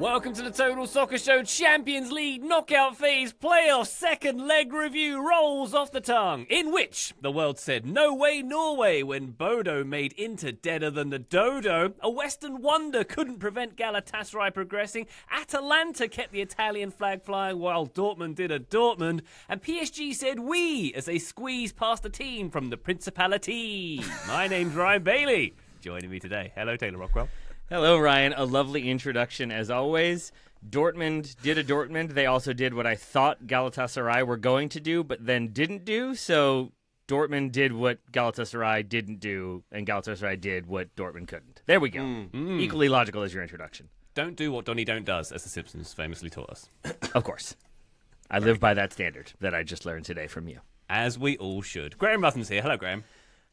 Welcome to the Total Soccer Show Champions League knockout phase playoff second leg review rolls off the tongue, in which the world said no way Norway when Bodo made Inter deader than the dodo. A Western wonder couldn't prevent Galatasaray progressing. Atalanta kept the Italian flag flying while Dortmund did a Dortmund. And PSG said we as they squeezed past the team from the Principality. My name's Ryan Bailey. Joining me today. Hello, Taylor Rockwell. Hello, Ryan. A lovely introduction, as always. Dortmund did a Dortmund. They also did what I thought Galatasaray were going to do, but then didn't do. So Dortmund did what Galatasaray didn't do, and Galatasaray did what Dortmund couldn't. There we go. Equally logical as your introduction. Don't do what Donnie don't does, as The Simpsons famously taught us. Of course. I live by that standard that I just learned today from you. As we all should. Graham Ruthen's here. Hello, Graham.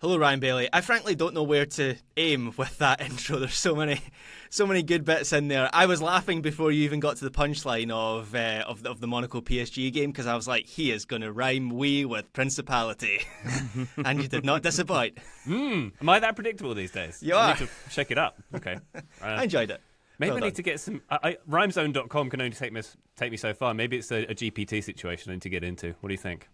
Hello, Ryan Bailey. I frankly don't know where to aim with that intro. There's so many good bits in there. I was laughing before you even got to the punchline of the Monaco PSG game because I was like, he is going to rhyme "we" with Principality, and you did not disappoint. Am I that predictable these days? You I are. need to shake it up. Okay. I enjoyed it. Maybe Well I done. need to get some. Rhymezone.com can only take me so far. Maybe it's a GPT situation I need to get into. What do you think?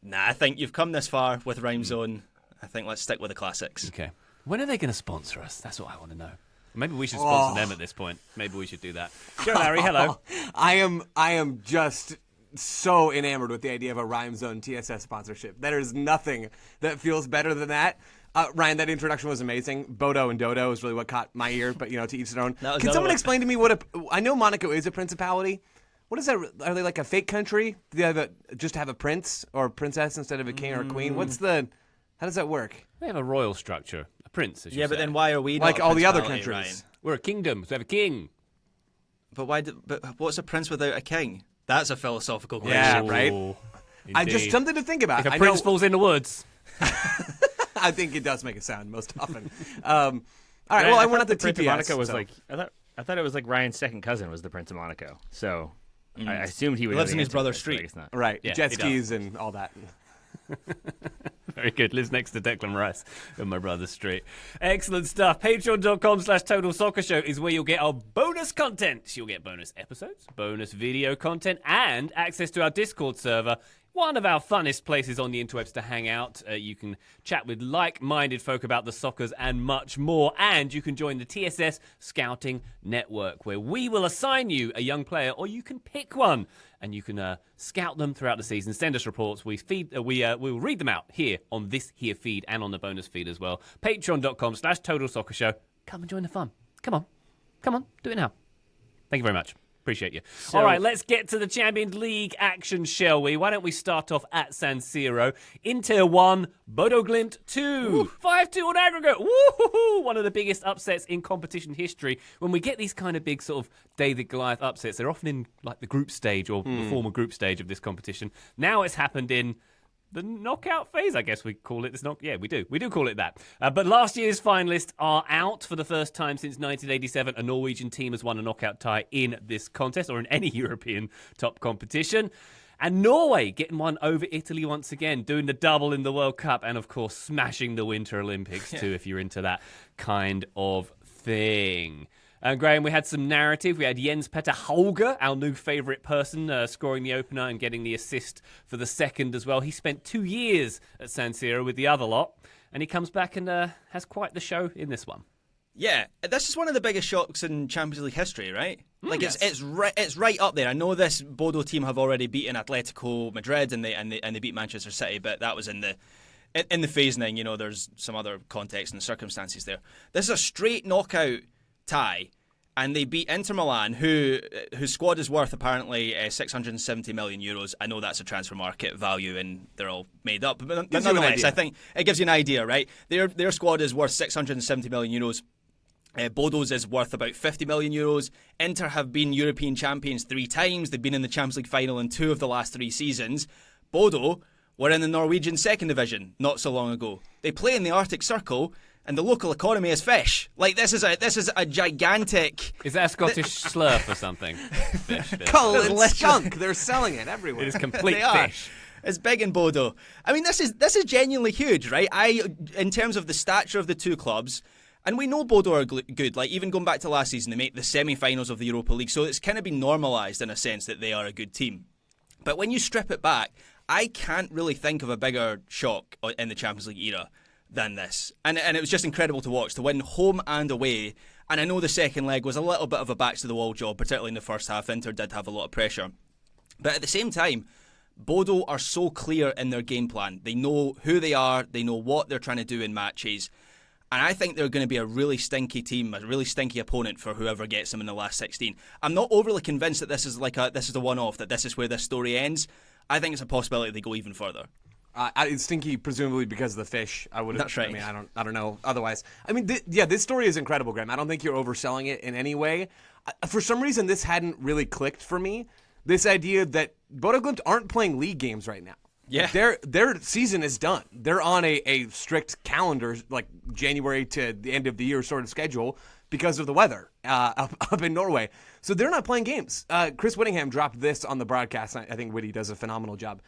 Nah, I think you've come this far with Rhyme Zone. I think let's stick with the classics. Okay. When are they going to sponsor us? That's what I want to know. Maybe we should sponsor them at this point. Maybe we should do that. Joe Larry, hello. I am just so enamored with the idea of a Rhyme Zone TSS sponsorship. There is nothing that feels better than that. Ryan, that introduction was amazing. Bodo and Dodo is really what caught my ear, but to each their own. Can someone explain to me I know Monaco is a principality. What is that? Are they like a fake country? Do they just have a prince or princess instead of a king or a queen? How does that work? They have a royal structure. A prince, as you Yeah, say. but then why are we Like not a all the other principality, countries. Ryan? We're a kingdom, so we have a king. But But what's a prince without a king? That's a philosophical question. Yeah, right? Ooh, I just indeed. something to think about. If a prince falls in the woods. I think it does make a sound most often. All right. Well, I went out the Prince TPS. of Monaco was so- like I thought it was like Ryan's second cousin was the Prince of Monaco. So I assumed he would Lives know in the his answer, brother's but I street. guess not. right, Yeah, jet he does. skis and all that. Very good. Lives next to Declan Rice on my brother's street. Excellent stuff. Patreon.com/Total Soccer Show is where you'll get our bonus content. You'll get bonus episodes, bonus video content, and access to our Discord server. One of our funnest places on the interwebs to hang out. You can chat with like-minded folk about the soccers and much more. And you can join the TSS Scouting Network, where we will assign you a young player, or you can pick one, and you can scout them throughout the season. Send us reports. We will read them out here on this here feed and on the bonus feed as well. Patreon.com/Total Soccer Show. Come and join the fun. Come on. Do it now. Thank you very much. Appreciate you. All right, let's get to the Champions League action, shall we? Why don't we start off at San Siro? Inter 1, Bodo Glimt 2. 5-2 on aggregate. Woo-hoo-hoo! One of the biggest upsets in competition history. When we get these kind of big sort of David Goliath upsets, they're often in like the group stage or the former group stage of this competition. Now it's happened in the knockout phase, I guess we call it. We do. We do call it that. But last year's finalists are out for the first time since 1987. A Norwegian team has won a knockout tie in this contest or in any European top competition. And Norway getting one over Italy once again, doing the double in the World Cup and, of course, smashing the Winter Olympics too, if you're into that kind of thing. Graham, we had some narrative. We had Jens Petter Hauge, our new favourite person, scoring the opener and getting the assist for the second as well. He spent 2 years at San Siro with the other lot, and he comes back and has quite the show in this one. Yeah, this is one of the biggest shocks in Champions League history, right? Like yes. it's right up there. I know this Bodo team have already beaten Atletico Madrid and they beat Manchester City, but that was in the phasing. There's some other context and circumstances there. This is a straight knockout tie, and they beat Inter Milan, whose squad is worth apparently 670 million euros. I know that's a transfer market value, and they're all made up, but nonetheless, I think it gives you an idea, right? Their squad is worth 670 million euros. Bodo's is worth about 50 million euros. Inter have been European champions 3 times. They've been in the Champions League final in 2 of the last 3 seasons. Bodo were in the Norwegian second division not so long ago. They play in the Arctic Circle, and the local economy is fish. Like, this is a gigantic... Is that a Scottish slurp or something? Fish. Cull and skunk. They're selling it everywhere. It is complete They are. fish. It's big in Bodo. I mean, this is genuinely huge, right? In terms of the stature of the two clubs, And we know Bodo are good. Like, even going back to last season, they make the semi-finals of the Europa League, so it's kind of been normalised in a sense that they are a good team. But when you strip it back, I can't really think of a bigger shock in the Champions League era than this. And it was just incredible to watch, to win home and away. And I know the second leg was a little bit of a backs-to-the-wall job, particularly in the first half. Inter did have a lot of pressure. But at the same time, Bodo are so clear in their game plan. They know who they are, they know what they're trying to do in matches. And I think they're going to be a really stinky team, a really stinky opponent for whoever gets them in the last 16. I'm not overly convinced that this is a one-off, that this is where this story ends. I think it's a possibility they go even further. It's stinky, presumably because of the fish. That's right. I mean, I don't know. Otherwise, I mean, this story is incredible, Graham. I don't think you're overselling it in any way. For some reason, this hadn't really clicked for me. This idea that Bodo Glimt aren't playing league games right now. Yeah, their season is done. They're on a strict calendar, like January to the end of the year sort of schedule because of the weather up in Norway. So they're not playing games. Chris Whittingham dropped this on the broadcast. I think Whitty does a phenomenal job.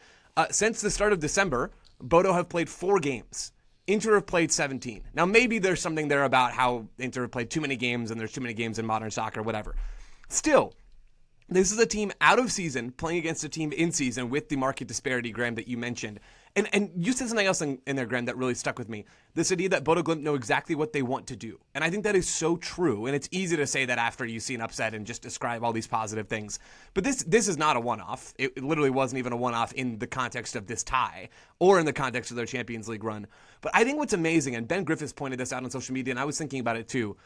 Since the start of December, Bodo have played 4 games. Inter have played 17. Now maybe there's something there about how Inter have played too many games and there's too many games in modern soccer, whatever. Still, this is a team out of season playing against a team in season with the market disparity, Graham, that you mentioned. And you said something else in there, Graham, that really stuck with me. This idea that Bodo Glimt know exactly what they want to do. And I think that is so true. And it's easy to say that after you see an upset and just describe all these positive things. But this is not a one-off. It literally wasn't even a one-off in the context of this tie or in the context of their Champions League run. But I think what's amazing, and Ben Griffiths pointed this out on social media, and I was thinking about it too,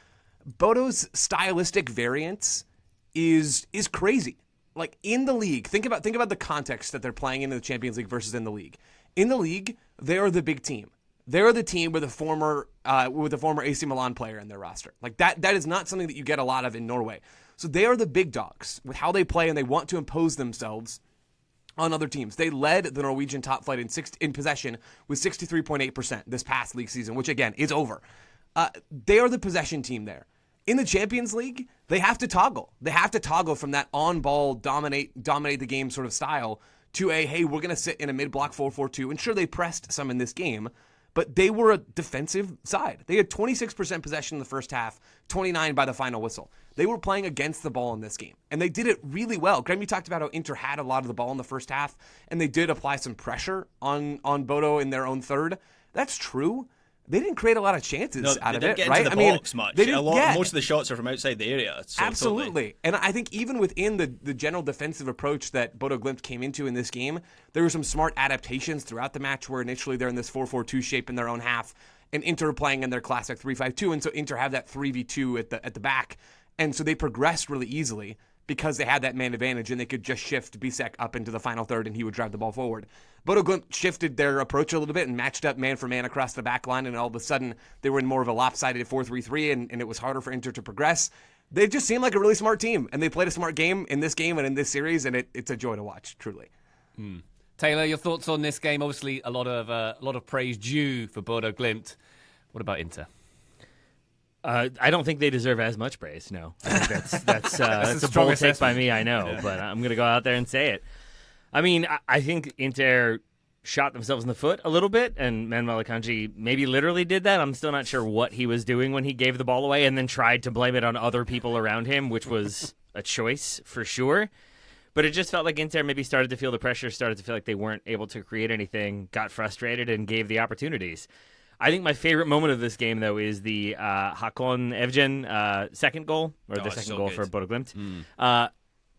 Bodo's stylistic variance is crazy. Like, in the league, think about the context that they're playing in the Champions League versus in the league. In the league, they are the big team. They're the team with a former AC Milan player in their roster. Like, that is not something that you get a lot of in Norway. So they are the big dogs with how they play, and they want to impose themselves on other teams. They led the Norwegian top flight in possession with 63.8% this past league season, which again is over. They are the possession team there. In the Champions League, they have to toggle. They have to toggle from that on-ball, dominate the game sort of style to a, hey, we're going to sit in a mid-block 4-4-2. And sure, they pressed some in this game, but they were a defensive side. They had 26% possession in the first half, 29 by the final whistle. They were playing against the ball in this game, and they did it really well. Graham, you talked about how Inter had a lot of the ball in the first half, and they did apply some pressure on Bodo in their own third. That's true. They didn't create a lot of chances out of it, get right? Into the box much. Most of the shots are from outside the area. So absolutely. Totally. And I think even within the general defensive approach that Bodo Glimt came into in this game, there were some smart adaptations throughout the match where initially they're in this 4-4-2 shape in their own half, and Inter playing in their classic 3-5-2, and so Inter have that 3v2 at the back. And so they progressed really easily because they had that man advantage, and they could just shift Bisek up into the final third, and he would drive the ball forward. Bodo Glimt shifted their approach a little bit and matched up man for man across the back line, and all of a sudden they were in more of a lopsided 4-3-3, and it was harder for Inter to progress. They just seemed like a really smart team, and they played a smart game in this game and in this series, and it's a joy to watch, truly. Taylor, your thoughts on this game? Obviously, a lot of praise due for Bodo Glimt. What about Inter? I don't think they deserve as much praise. No, I think that's a strong bold take assessment. by me. I know, but I'm going to go out there and say it. I mean, I think Inter shot themselves in the foot a little bit, and Manuel Akanji maybe literally did that. I'm still not sure what he was doing when he gave the ball away, and then tried to blame it on other people around him, which was a choice for sure. But it just felt like Inter maybe started to feel the pressure, started to feel like they weren't able to create anything, got frustrated, and gave the opportunities. I think my favorite moment of this game, though, is the Hakon Evgen second goal, or the second goal for Bodo Glimt.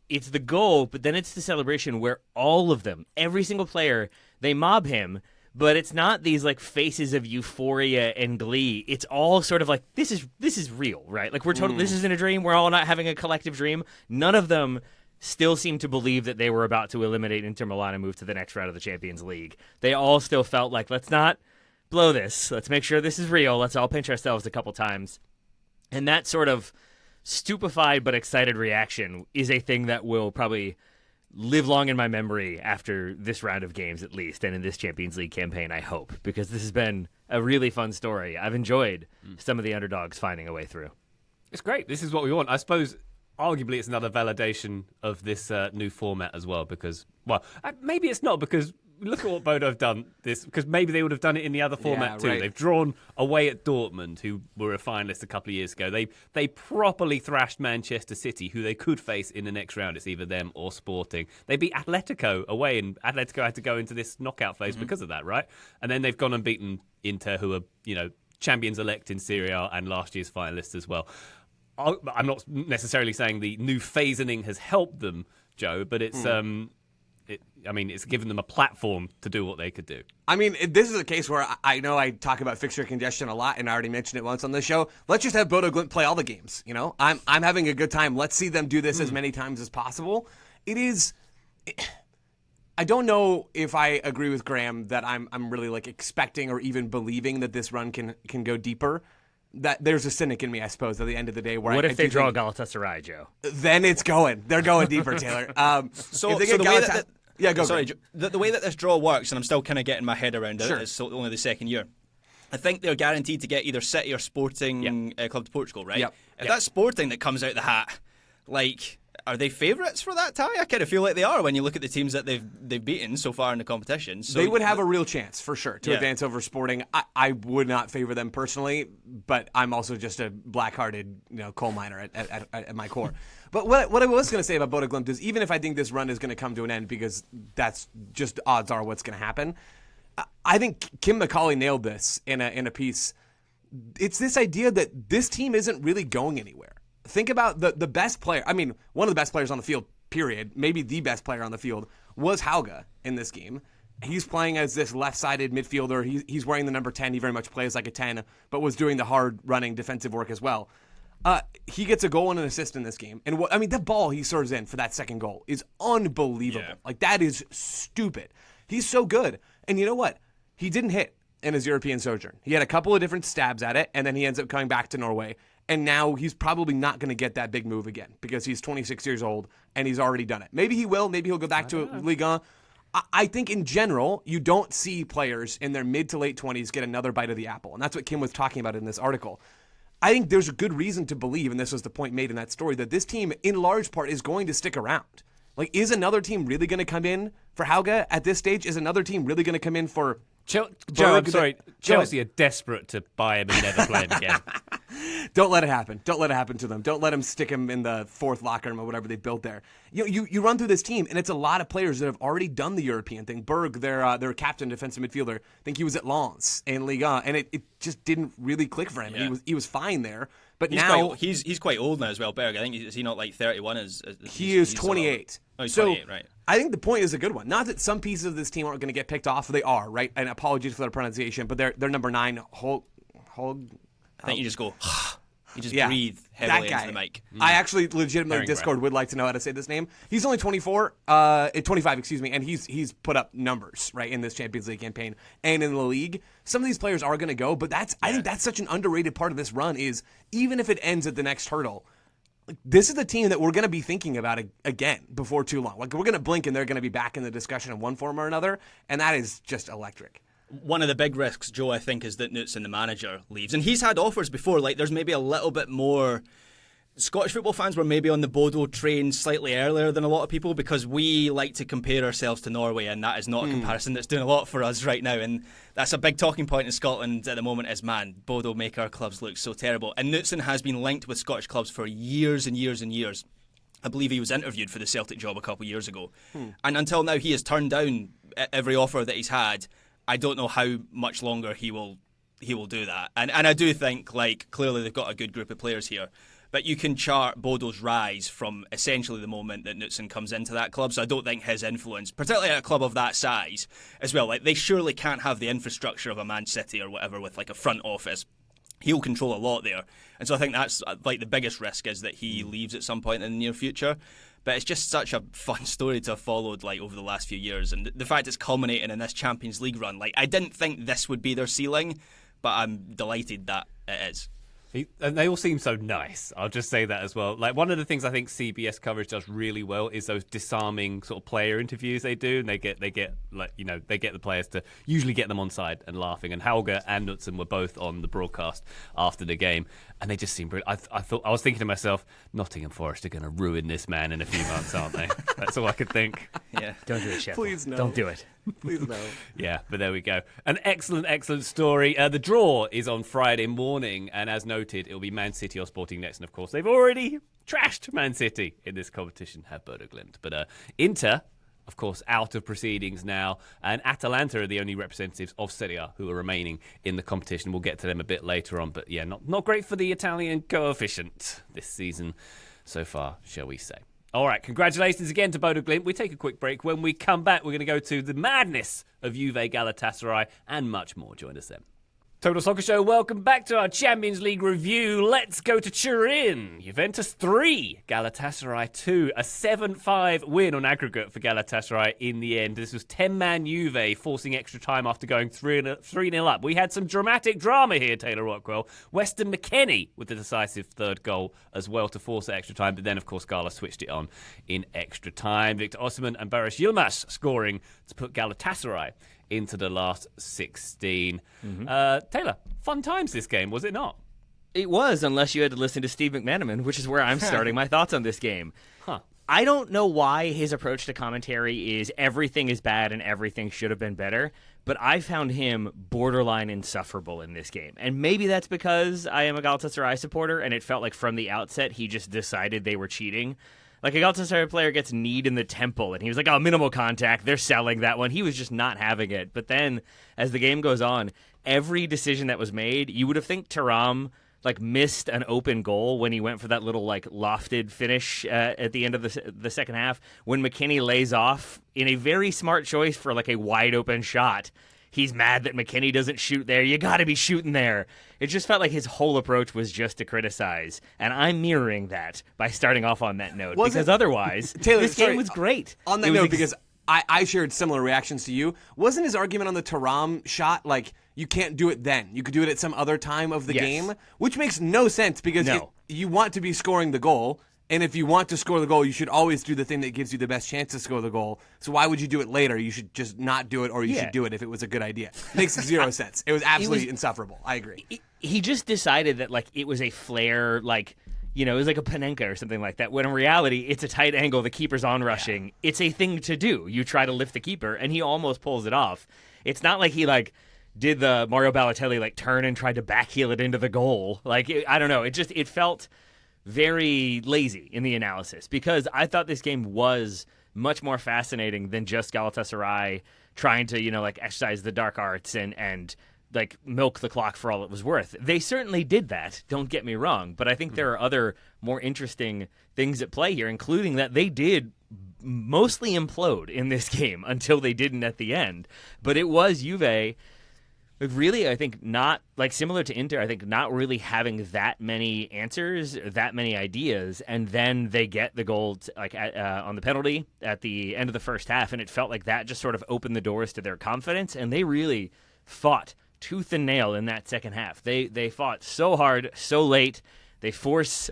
It's the goal, but then it's the celebration where all of them, every single player, they mob him, but it's not these like faces of euphoria and glee. It's all sort of like, this is real, right? Like, we're totally, this isn't a dream. We're all not having a collective dream. None of them still seem to believe that they were about to eliminate Inter Milan and move to the next round of the Champions League. They all still felt like, let's not blow this. Let's make sure this is real. Let's all pinch ourselves a couple times. And that sort of stupefied but excited reaction is a thing that will probably live long in my memory after this round of games, at least, and in this Champions League campaign, I hope, because this has been a really fun story. I've enjoyed some of the underdogs finding a way through. It's great. This is what we want. I suppose, arguably, it's another validation of this new format as well, because, well, maybe it's not, because look at what Bodo have done this, because maybe they would have done it in the other format too. right. They've drawn away at Dortmund, who were a finalist a couple of years ago. They properly thrashed Manchester City, who they could face in the next round. It's either them or Sporting. They beat Atletico away, and Atletico had to go into this knockout phase because of that, right? And then they've gone and beaten Inter, who are, champions-elect in Serie A and last year's finalists as well. I'm not necessarily saying the new phasing has helped them, Joe, but it's it's given them a platform to do what they could do. I mean, this is a case where I know I talk about fixture congestion a lot, and I already mentioned it once on this show. Let's just have Bodo Glimt play all the games. I'm having a good time. Let's see them do this as many times as possible. It is. I don't know if I agree with Graham that I'm really expecting or even believing that this run can go deeper. That there's a cynic in me, I suppose, at the end of the day. Where What I if they do draw think, Galatasaray, Joe? Then it's going. They're going deeper, Taylor. So if they the get way Galatasaray, yeah, go. Sorry, the way that this draw works, and I'm still kind of getting my head around it. Sure. It's only the second year. I think they're guaranteed to get either City or Sporting Club de Portugal, right? Yep. If that's Sporting that comes out the hat, are they favourites for that tie? I kind of feel like they are when you look at the teams that they've beaten so far in the competition. So they would have a real chance, for sure, to advance over Sporting. I would not favor them personally, but I'm also just a black-hearted coal miner at my core. But what I was going to say about Bodo Glimt is, even if I think this run is going to come to an end, because that's just odds are what's going to happen, I think Kim McCauley nailed this in a piece. It's this idea that this team isn't really going anywhere. Think about the best player. I mean, one of the best players on the field, period. Maybe the best player on the field was Hauge in this game. He's playing as this left-sided midfielder. He's wearing the number 10. He very much plays like a 10, but was doing the hard-running defensive work as well. He gets a goal and an assist in this game. And the ball he serves in for that second goal is unbelievable. Yeah. That is stupid. He's so good. And you know what? He didn't hit in his European sojourn. He had a couple of different stabs at it, and then he ends up coming back to Norway. And now he's probably not going to get that big move again because he's 26 years old and he's already done it. Maybe he will. Maybe he'll go back to Ligue 1. I think in general, you don't see players in their mid to late 20s get another bite of the apple. And that's what Kim was talking about in this article. I think there's a good reason to believe, and this was the point made in that story, that this team, in large part, is going to stick around. Is another team really going to come in for Hauge at this stage? Is another team really going to come in for Joe, I'm sorry. Chelsea are desperate to buy him and never play him again. Don't let it happen. Don't let it happen to them. Don't let them stick him in the fourth locker room or whatever they built there. You run through this team, and it's a lot of players that have already done the European thing. Berg, their captain, defensive midfielder, I think he was at Lens in Ligue 1, and it just didn't really click for him. Yeah. He was fine there, but he's now he's quite old now as well. Berg, I think is he not 31? He is 28. Oh, he's so 28, right. I think the point is a good one. Not that some pieces of this team aren't going to get picked off. They are, right? And apologies for their pronunciation, but they're number 9. Hold. I think you just go. You just Yeah, breathe heavily that guy. into the mic. I actually legitimately Herring Discord would like to know how to say this name. He's only 25, excuse me, and he's put up numbers right in this Champions League campaign and in the league. Some of these players are going to go, but I think that's such an underrated part of this run. Is even if it ends at the next hurdle, this is the team that we're going to be thinking about again before too long. We're going to blink and they're going to be back in the discussion in one form or another, and that is just electric. One of the big risks, Joe, I think, is that Knutson, the manager, leaves. And he's had offers before. There's maybe a little bit more. Scottish football fans were maybe on the Bodo train slightly earlier than a lot of people because we like to compare ourselves to Norway, and that is not a comparison that's doing a lot for us right now. And that's a big talking point in Scotland at the moment is, man, Bodo make our clubs look so terrible. And Knutson has been linked with Scottish clubs for years and years and years. I believe he was interviewed for the Celtic job a couple of years ago. And until now, he has turned down every offer that he's had. I don't know how much longer he will do that. And I do think, clearly they've got a good group of players here. But you can chart Bodo's rise from essentially the moment that Knutson comes into that club. So I don't think his influence, particularly at a club of that size as well, they surely can't have the infrastructure of a Man City or whatever with a front office. He'll control a lot there. And so I think that's the biggest risk is that he leaves at some point in the near future. But it's just such a fun story to have followed over the last few years. And the fact it's culminating in this Champions League run, I didn't think this would be their ceiling, but I'm delighted that it is. And they all seem so nice. I'll just say that as well. One of the things I think CBS coverage does really well is those disarming sort of player interviews they do, and they get the players to usually get them on side and laughing. And Hauge and Knutson were both on the broadcast after the game, and they just seemed brilliant. I was thinking to myself, Nottingham Forest are going to ruin this man in a few months, aren't they? That's all I could think. Yeah, Don't do it, Sheffield. Please no. Don't do it. Please no. Yeah, but there we go. An excellent story. The draw is on Friday morning, and as noted, it'll be Man City or Sporting next. And of course, they've already trashed Man City in this competition, have Bodo Glimt. But Inter, of course, out of proceedings now, and Atalanta are the only representatives of Serie A who are remaining in the competition. We'll get to them a bit later on, but yeah, not great for the Italian coefficient this season so far, shall we say. All right, congratulations again to Bodo Glimt. We take a quick break. When we come back, we're going to go to the madness of Juve, Galatasaray, and much more. Join us then. Total Soccer Show, welcome back to our Champions League review. Let's go to Turin. Juventus 3, Galatasaray 2. A 7-5 win on aggregate for Galatasaray in the end. This was 10-man Juve forcing extra time after going 3-0 up. We had some dramatic drama here, Taylor Rockwell. Weston McKennie with the decisive third goal as well to force extra time. But then, of course, Gala switched it on in extra time. Victor Osimhen and Barış Yilmaz scoring to put Galatasaray into the last 16. Taylor, fun times this game, was it not? It was, unless you had to listen to Steve McManaman, which is where I'm starting my thoughts on this game. I don't know why his approach to commentary is everything is bad and everything should have been better, but I found him borderline insufferable in this game. And maybe that's because I am a Galatasaray supporter, and it felt like from the outset he just decided they were cheating. Like, a Galatasaray player gets kneed in the temple, and he was like, oh, minimal contact, they're selling that one. He was just not having it. But then, as the game goes on, every decision that was made, you would have think Thuram, missed an open goal when he went for that little, lofted finish at the end of the second half. When McKennie lays off in a very smart choice for, a wide-open shot. He's mad that McKennie doesn't shoot there. You got to be shooting there. It just felt like his whole approach was just to criticize. And I'm mirroring that by starting off on that note. Because otherwise, Taylor, this game was great. On that note, because I shared similar reactions to you, wasn't his argument on the Thuram shot you can't do it then? You could do it at some other time of the game? Which makes no sense because you want to be scoring the goal. And if you want to score the goal, you should always do the thing that gives you the best chance to score the goal. So why would you do it later? You should just not do it, or you should do it if it was a good idea. Makes zero sense. It was absolutely insufferable. I agree. He just decided that it was a flare, it was like a Panenka or something like that, when in reality, it's a tight angle, the keeper's on-rushing. Yeah. It's a thing to do. You try to lift the keeper, and he almost pulls it off. It's not like he, did the Mario Balotelli, turn and tried to backheel it into the goal. I don't know. It felt very lazy in the analysis, because I thought this game was much more fascinating than just Galatasaray trying to, exercise the dark arts and milk the clock for all it was worth. They certainly did that, don't get me wrong, but I think there are other more interesting things at play here, including that they did mostly implode in this game until they didn't at the end. But it was Juve really, I think, not, similar to Inter, I think not really having that many answers, that many ideas, and then they get the goal on the penalty at the end of the first half, and it felt like that just sort of opened the doors to their confidence, and they really fought tooth and nail in that second half. They fought so hard, so late. They forced,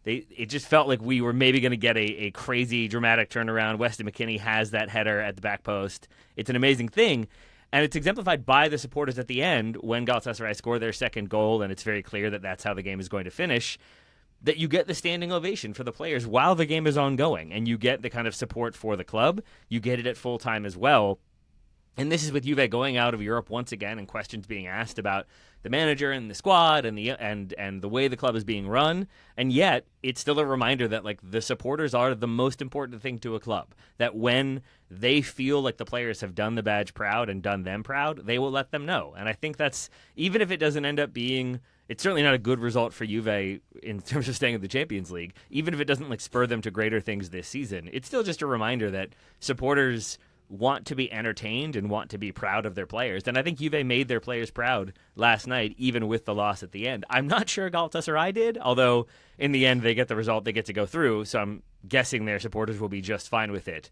it just felt like we were maybe going to get a crazy, dramatic turnaround. Weston McKennie has that header at the back post. It's an amazing thing. And it's exemplified by the supporters at the end when Galatasaray score their second goal, and it's very clear that that's how the game is going to finish, that you get the standing ovation for the players while the game is ongoing, and you get the kind of support for the club. You get it at full time as well. And this is with Juve going out of Europe once again, and questions being asked about the manager and the squad and the way the club is being run. And yet, it's still a reminder that the supporters are the most important thing to a club. That when they feel like the players have done the badge proud and done them proud, they will let them know. And I think that's, even if it doesn't end up being, it's certainly not a good result for Juve in terms of staying in the Champions League. Even if it doesn't spur them to greater things this season, it's still just a reminder that supporters want to be entertained and want to be proud of their players. And I think Juve made their players proud last night, even with the loss at the end. I'm not sure Galatasaray did, although in the end they get the result, they get to go through, so I'm guessing their supporters will be just fine with it.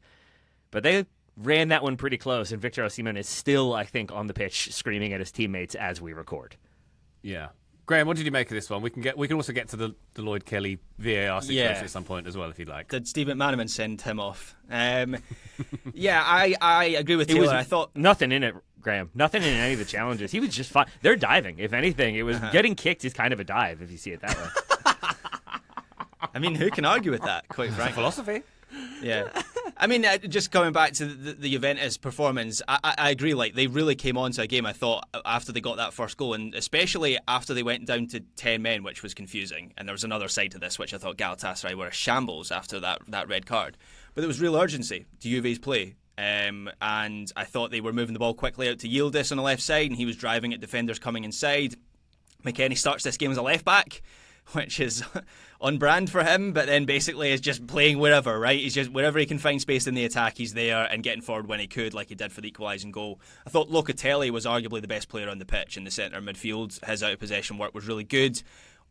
But they ran that one pretty close, and Victor Osimhen is still, I think, on the pitch screaming at his teammates as we record. Yeah. Graham, what did you make of this one? We can also get to the Lloyd Kelly VAR situation at some point as well, if you'd like. Did Steve McManaman send him off? Yeah, I agree with Taylor. I thought nothing in it, Graham. Nothing in any of the challenges. He was just fine. They're diving. If anything, it was getting kicked is kind of a dive if you see it that way. I mean, who can argue with that? Quite frankly, philosophy. Yeah. I mean, just coming back to the Juventus performance, I agree. Like, they really came on to a game, I thought, after they got that first goal, and especially after they went down to 10 men, which was confusing. And there was another side to this, which I thought Galatasaray were a shambles after that red card. But there was real urgency to Juve's play. And I thought they were moving the ball quickly out to Yildiz on the left side, and he was driving at defenders coming inside. McKennie starts this game as a left back, which is on brand for him, but then basically is just playing wherever, right? He's just wherever he can find space in the attack, he's there and getting forward when he could, like he did for the equalising goal. I thought Locatelli was arguably the best player on the pitch in the centre midfield. His out of possession work was really good.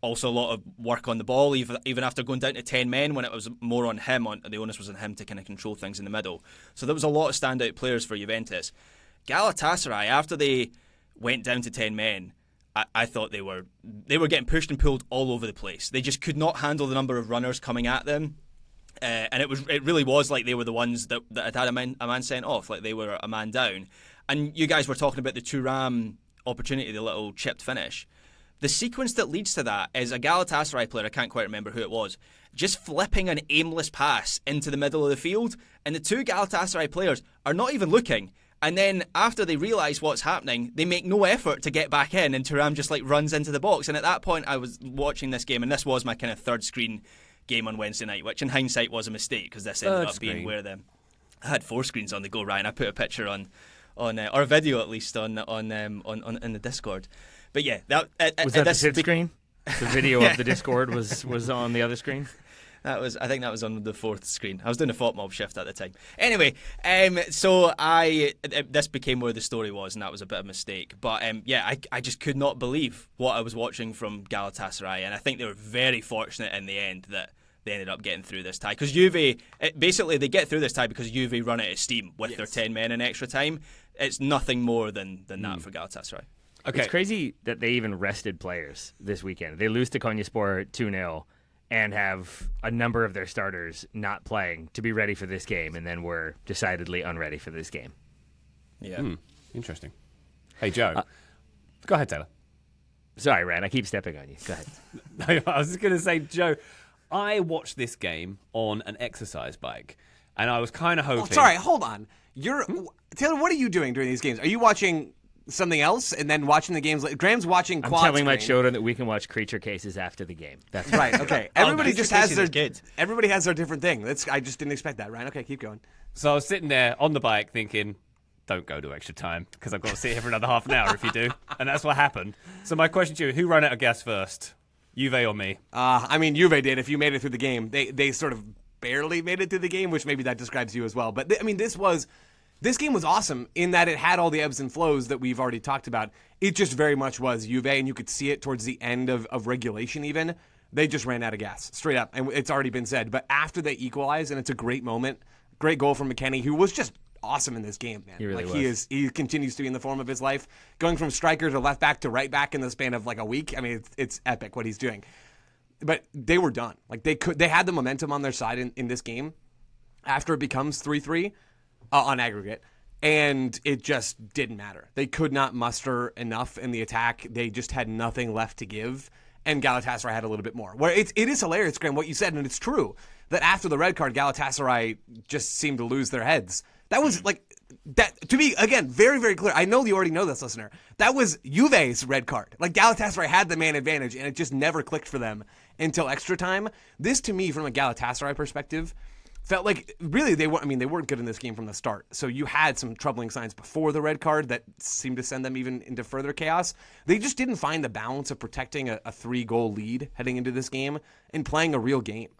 Also a lot of work on the ball, even after going down to 10 men when it was more on him. The onus was on him to kind of control things in the middle. So there was a lot of standout players for Juventus. Galatasaray, after they went down to 10 men, I thought they were getting pushed and pulled all over the place. They just could not handle the number of runners coming at them, and it really was like they were the ones that had a man sent off, like they were a man down. And you guys were talking about the Thuram opportunity, the little chipped finish. The sequence that leads to that is a Galatasaray player, I can't quite remember who it was, just flipping an aimless pass into the middle of the field, and the two Galatasaray players are not even looking. And then after they realise what's happening, they make no effort to get back in, and Thuram just like runs into the box. And at that point, I was watching this game, and this was my kind of third screen game on Wednesday night, which in hindsight was a mistake because this ended up being where I had 4 screens on the go, Ryan. I put a picture on or a video at least on in the Discord. But yeah, was that the SID screen? The video of the Discord was on the other screen. I think that was on the 4th screen. I was doing a FOTMob shift at the time. Anyway, so this became where the story was, and that was a bit of a mistake. But I just could not believe what I was watching from Galatasaray, and I think they were very fortunate in the end that they ended up getting through this tie. Because Juve, basically they get through this tie because Juve run out of steam with their 10 men in extra time. It's nothing more than that for Galatasaray. Okay. It's crazy that they even rested players this weekend. They lose to Konyaspor 2-0 and have a number of their starters not playing to be ready for this game, and then were decidedly unready for this game. Yeah. Interesting. Hey, Joe. Go ahead, Taylor. Sorry, Ryan. I keep stepping on you. Go ahead. I was just going to say, Joe, I watched this game on an exercise bike, and I was kind of hoping... Oh, sorry, hold on. Taylor, what are you doing during these games? Are you watching something else and then watching the games? Graham's watching quad I'm telling my screen. children that we can watch Creature Cases after the game. That's right. Okay. Everybody just has their kids. Everybody has their different thing. I just didn't expect that, Ryan. Okay, keep going. So I was sitting there on the bike thinking, don't go to extra time because I've got to sit here for another half an hour if you do. And that's what happened. So my question to you, who ran out of gas first? Juve or me? I mean, Juve did. If you made it through the game, they sort of barely made it through the game, which maybe that describes you as well. But this game was awesome in that it had all the ebbs and flows that we've already talked about. It just very much was Juve, and you could see it towards the end of regulation even. They just ran out of gas, straight up, and it's already been said. But after they equalize, and it's a great moment, great goal from McKennie, who was just awesome in this game, man. He really was. He continues to be in the form of his life, going from striker to left back to right back in the span of like a week. I mean, it's epic what he's doing. But they were done. Like they had the momentum on their side in this game after it becomes 3-3 on aggregate. And it just didn't matter. They could not muster enough in the attack. They just had nothing left to give. And Galatasaray had a little bit more. Where it is hilarious, Graham, what you said, and it's true, that after the red card, Galatasaray just seemed to lose their heads. That was like, that to me, again, very, very clear. I know you already know this, listener. That was Juve's red card. Like, Galatasaray had the man advantage, and it just never clicked for them until extra time. This, to me, from a Galatasaray perspective, felt like really they weren't good in this game from the start. So you had some troubling signs before the red card that seemed to send them even into further chaos. They just didn't find the balance of protecting a 3-goal lead heading into this game and playing a real game.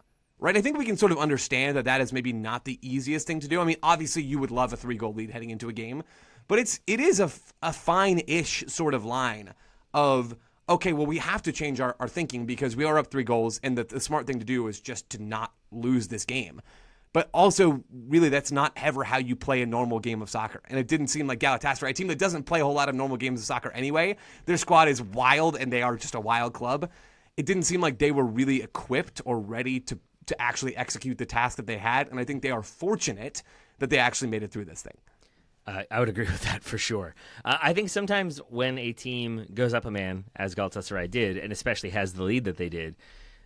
Right? I think we can sort of understand that is maybe not the easiest thing to do. I mean, obviously you would love a 3-goal lead heading into a game, but it is a fine-ish sort of line of, okay, well, we have to change our thinking because we are up 3 goals, and the smart thing to do is just to not lose this game. But also, really, that's not ever how you play a normal game of soccer. And it didn't seem like Galatasaray, a team that doesn't play a whole lot of normal games of soccer anyway. Their squad is wild, and they are just a wild club. It didn't seem like they were really equipped or ready to actually execute the task that they had. And I think they are fortunate that they actually made it through this thing. I would agree with that for sure. I think sometimes when a team goes up a man, as Galatasaray did, and especially has the lead that they did,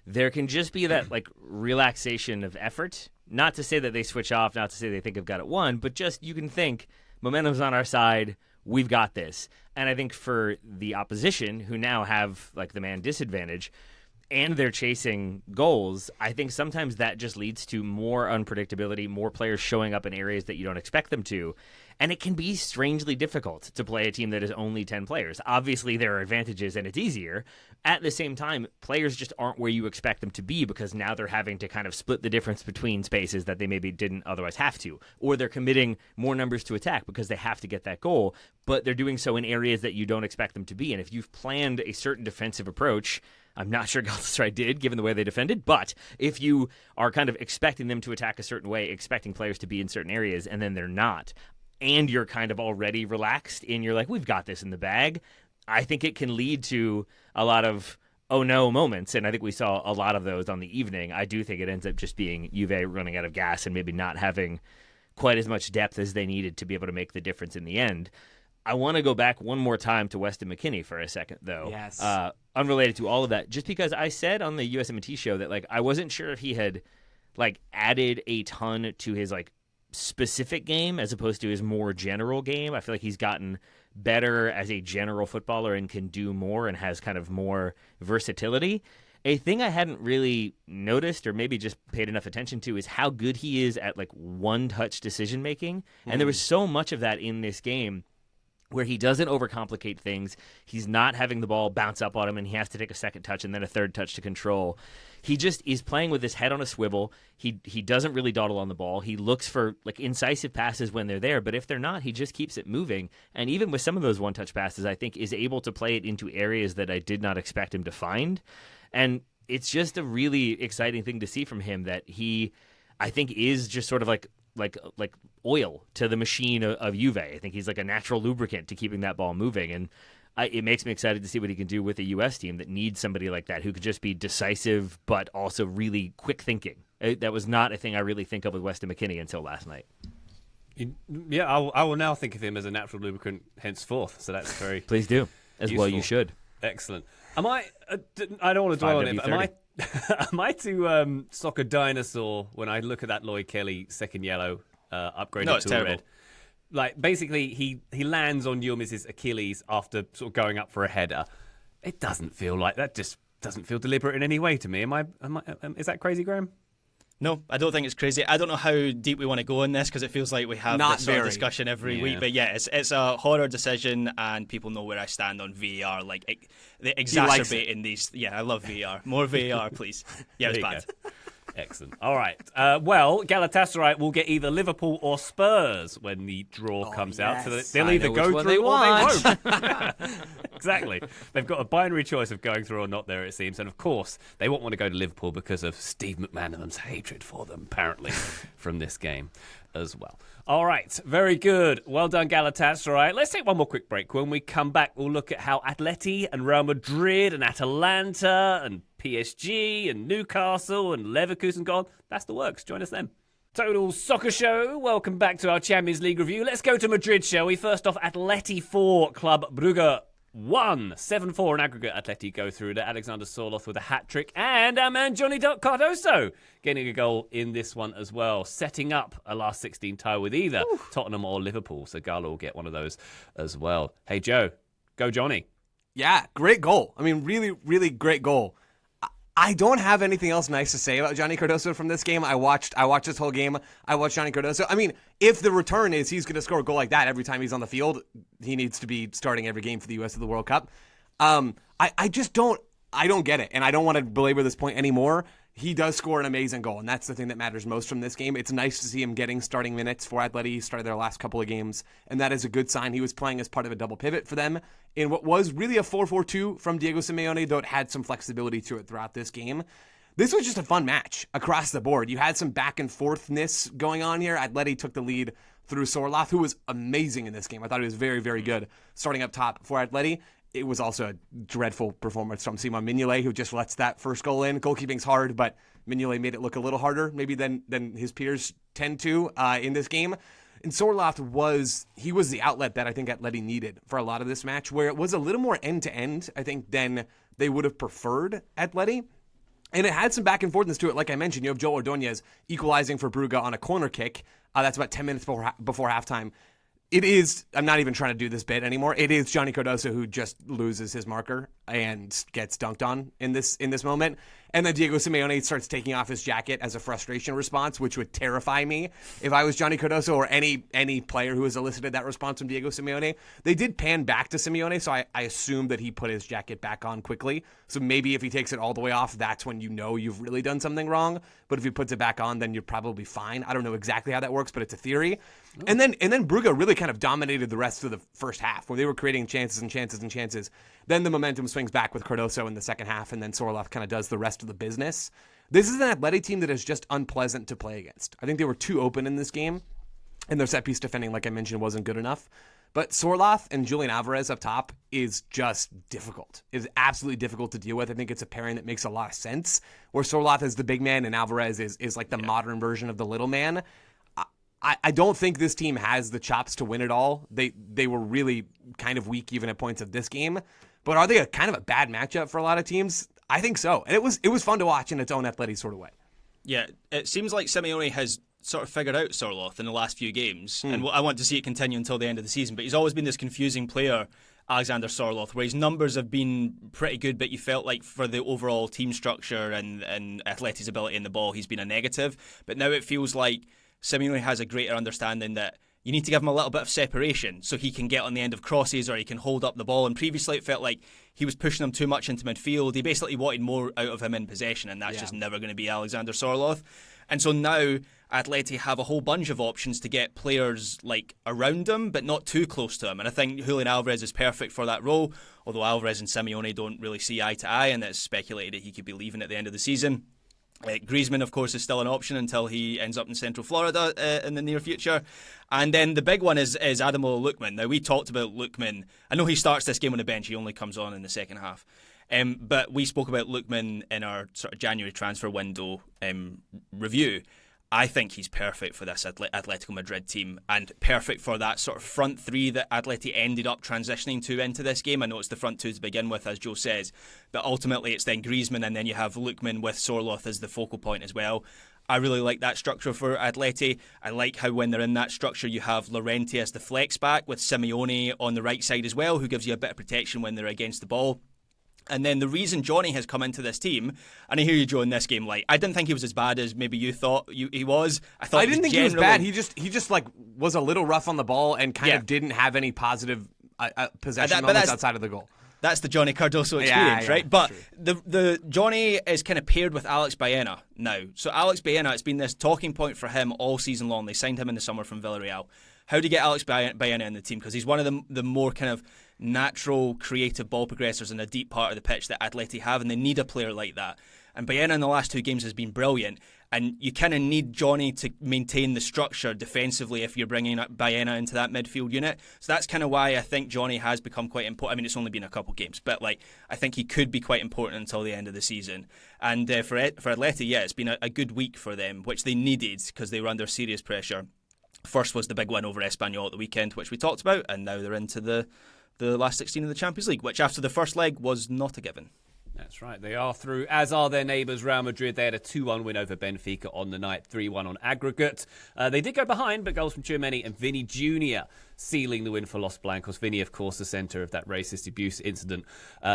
there can just be that like relaxation of effort, not to say that they switch off, not to say they think they've got it won, but just you can think momentum's on our side. We've got this. And I think for the opposition, who now have like the man disadvantage, and they're chasing goals, I think sometimes that just leads to more unpredictability, more players showing up in areas that you don't expect them to. And it can be strangely difficult to play a team that is only 10 players. Obviously, there are advantages and it's easier. At the same time, players just aren't where you expect them to be because now they're having to kind of split the difference between spaces that they maybe didn't otherwise have to. Or they're committing more numbers to attack because they have to get that goal, but they're doing so in areas that you don't expect them to be. And if you've planned a certain defensive approach, I'm not sure Galatasaray did, given the way they defended, but if you are kind of expecting them to attack a certain way, expecting players to be in certain areas, and then they're not, and you're kind of already relaxed and you're like, we've got this in the bag, I think it can lead to a lot of oh no moments, and I think we saw a lot of those on the evening. I do think it ends up just being Juve running out of gas and maybe not having quite as much depth as they needed to be able to make the difference in the end. I want to go back one more time to Weston McKennie for a second, though. Yes. Unrelated to all of that, just because I said on the USMNT show that like I wasn't sure if he had like added a ton to his like specific game as opposed to his more general game. I feel like he's gotten better as a general footballer and can do more and has kind of more versatility. A thing I hadn't really noticed or maybe just paid enough attention to is how good he is at like one-touch decision making. And there was so much of that in this game where he doesn't overcomplicate things. He's not having the ball bounce up on him and he has to take a second touch and then a third touch to control. He just is playing with his head on a swivel. He doesn't really dawdle on the ball. He looks for like incisive passes when they're there, but if they're not, he just keeps it moving. And even with some of those one-touch passes, I think is able to play it into areas that I did not expect him to find. And it's just a really exciting thing to see from him that he, I think, is just sort of like oil to the machine of Juve. I think he's like a natural lubricant to keeping that ball moving. And it makes me excited to see what he can do with a U.S. team that needs somebody like that who could just be decisive but also really quick thinking. That was not a thing I really think of with Weston McKennie until last night. Yeah, I will now think of him as a natural lubricant henceforth. So that's very Please do. As useful. well you should. Excellent. Am I? I don't want to dwell on it. But am I to soccer dinosaur when I look at that Lloyd Kelly second yellow upgraded No, it's to terrible. red? Like basically, he lands on Yilmaz's Achilles after sort of going up for a header. It doesn't feel like that. Just doesn't feel deliberate in any way to me. Am I? Is that crazy, Graham? No, I don't think it's crazy. I don't know how deep we want to go in this because it feels like we have Not this sort of very. discussion every Yeah. week. But yeah, it's a horror decision, and people know where I stand on VAR. Like they exacerbating these. Yeah, I love VAR. More VAR, please. Yeah, it's There you bad. go. Excellent. All right. Well, Galatasaray will get either Liverpool or Spurs when the draw comes out. So yes. they'll I either know go which one through they or want. they won't. Exactly. They've got a binary choice of going through or not there, it seems. And of course, they won't want to go to Liverpool because of Steve McManaman's hatred for them, apparently, from this game as well. All right. Very good. Well done, Galatasaray. Let's take one more quick break. When we come back, we'll look at how Atleti and Real Madrid and Atalanta and PSG and Newcastle and Leverkusen got on. That's the works. Join us then. Total Soccer Show. Welcome back to our Champions League review. Let's go to Madrid, shall we? First off, Atleti 4, Club Brugge 1. 7-4 in aggregate. Atleti go through to Alexander Soroth with a hat-trick. And our man Johnny Cardoso getting a goal in this one as well, setting up a last 16 tie with either Tottenham or Liverpool. So Gala will get one of those as well. Hey, Joe. Go Johnny. Yeah, great goal. I mean, really, really great goal. I don't have anything else nice to say about Johnny Cardoso from this game. I watched this whole game. I watched Johnny Cardoso. I mean, if the return is he's going to score a goal like that every time he's on the field, he needs to be starting every game for the U.S. of the World Cup. I just don't get it, and I don't want to belabor this point anymore. He does score an amazing goal, and that's the thing that matters most from this game. It's nice to see him getting starting minutes for Atleti. He started their last couple of games, and that is a good sign. He was playing as part of a double pivot for them in what was really a 4-4-2 from Diego Simeone, though it had some flexibility to it throughout this game. This was just a fun match across the board. You had some back and forthness going on here. Atleti took the lead through Sorloth, who was amazing in this game. I thought he was very, very good starting up top for Atleti. It was also a dreadful performance from Simon Mignolet, who just lets that first goal in. Goalkeeping's hard, but Mignolet made it look a little harder maybe than his peers tend to in this game. And Sorloth was the outlet that I think Atleti needed for a lot of this match, where it was a little more end-to-end, I think, than they would have preferred Atleti. And it had some back and forthness to it. Like I mentioned, you have Joel Ordóñez equalizing for Brugge on a corner kick. That's about 10 minutes before halftime. It is, I'm not even trying to do this bit anymore. It is Johnny Cardoso who just loses his marker and gets dunked on in this moment. And then Diego Simeone starts taking off his jacket as a frustration response, which would terrify me if I was Johnny Cardoso or any player who has elicited that response from Diego Simeone. They did pan back to Simeone, so I assume that he put his jacket back on quickly. So maybe if he takes it all the way off, that's when you know you've really done something wrong. But if he puts it back on, then you're probably fine. I don't know exactly how that works, but it's a theory. Oh. And then Brugge really kind of dominated the rest of the first half, where they were creating chances and chances and chances. Then the momentum swings back with Cardoso in the second half, and then Sorloth kind of does the rest of the business. This is an Atleti team that is just unpleasant to play against. I think they were too open in this game, and their set-piece defending, like I mentioned, wasn't good enough. But Sorloth and Julian Alvarez up top is just difficult. It is absolutely difficult to deal with. I think it's a pairing that makes a lot of sense, where Sorloth is the big man and Alvarez is like the modern version of the little man. I don't think this team has the chops to win it all. They were really kind of weak even at points of this game. But are they a kind of a bad matchup for a lot of teams? I think so. And it was fun to watch in its own Atleti sort of way. Yeah, it seems like Simeone has sort of figured out Sorloth in the last few games. And I want to see it continue until the end of the season. But he's always been this confusing player, Alexander Sorloth, where his numbers have been pretty good, but you felt like for the overall team structure and Atleti's ability in the ball, he's been a negative. But now it feels like Simeone has a greater understanding that you need to give him a little bit of separation so he can get on the end of crosses or he can hold up the ball. And previously it felt like he was pushing him too much into midfield. He basically wanted more out of him in possession, and that's just never going to be Alexander Sorloth. And so now Atleti have a whole bunch of options to get players like around him, but not too close to him. And I think Julian Alvarez is perfect for that role, although Alvarez and Simeone don't really see eye to eye, and it's speculated that he could be leaving at the end of the season. Griezmann, of course, is still an option until he ends up in Central Florida in the near future. And then the big one is Ademola Lookman. Now, we talked about Lookman. I know he starts this game on the bench. He only comes on in the second half. But we spoke about Lookman in our sort of January transfer window review. I think he's perfect for this Atletico Madrid team and perfect for that sort of front three that Atleti ended up transitioning to into this game. I know it's the front two to begin with, as Joe says, but ultimately it's then Griezmann and then you have Lookman with Sorloth as the focal point as well. I really like that structure for Atleti. I like how when they're in that structure you have Llorente as the flex back with Simeone on the right side as well, who gives you a bit of protection when they're against the ball. And then the reason Johnny has come into this team, and I hear you, Joe, in this game, like I didn't think he was as bad as maybe you thought he was. I didn't think he was bad. He just like was a little rough on the ball and kind of didn't have any positive possession moments outside of the goal. That's the Johnny Cardoso experience, right? But the Johnny is kind of paired with Alex Baena now. So Alex Baena, it's been this talking point for him all season long. They signed him in the summer from Villarreal. How do you get Alex Baena in the team? Because he's one of the more kind of natural, creative ball progressors in a deep part of the pitch that Atleti have, and they need a player like that. And Baena in the last two games has been brilliant, and you kind of need Johnny to maintain the structure defensively if you're bringing Baena into that midfield unit. So that's kind of why I think Johnny has become quite important. I mean, it's only been a couple games, but like I think he could be quite important until the end of the season. And for Atleti, it's been a good week for them, which they needed because they were under serious pressure. First was the big win over Espanyol at the weekend, which we talked about, and now they're into the last 16 of the Champions League, which after the first leg was not a given. That's right. They are through, as are their neighbours, Real Madrid. They had a 2-1 win over Benfica on the night, 3-1 on aggregate. They did go behind, but goals from Tchouaméni and Vini Jr. sealing the win for Los Blancos. Vini, of course, the centre of that racist abuse incident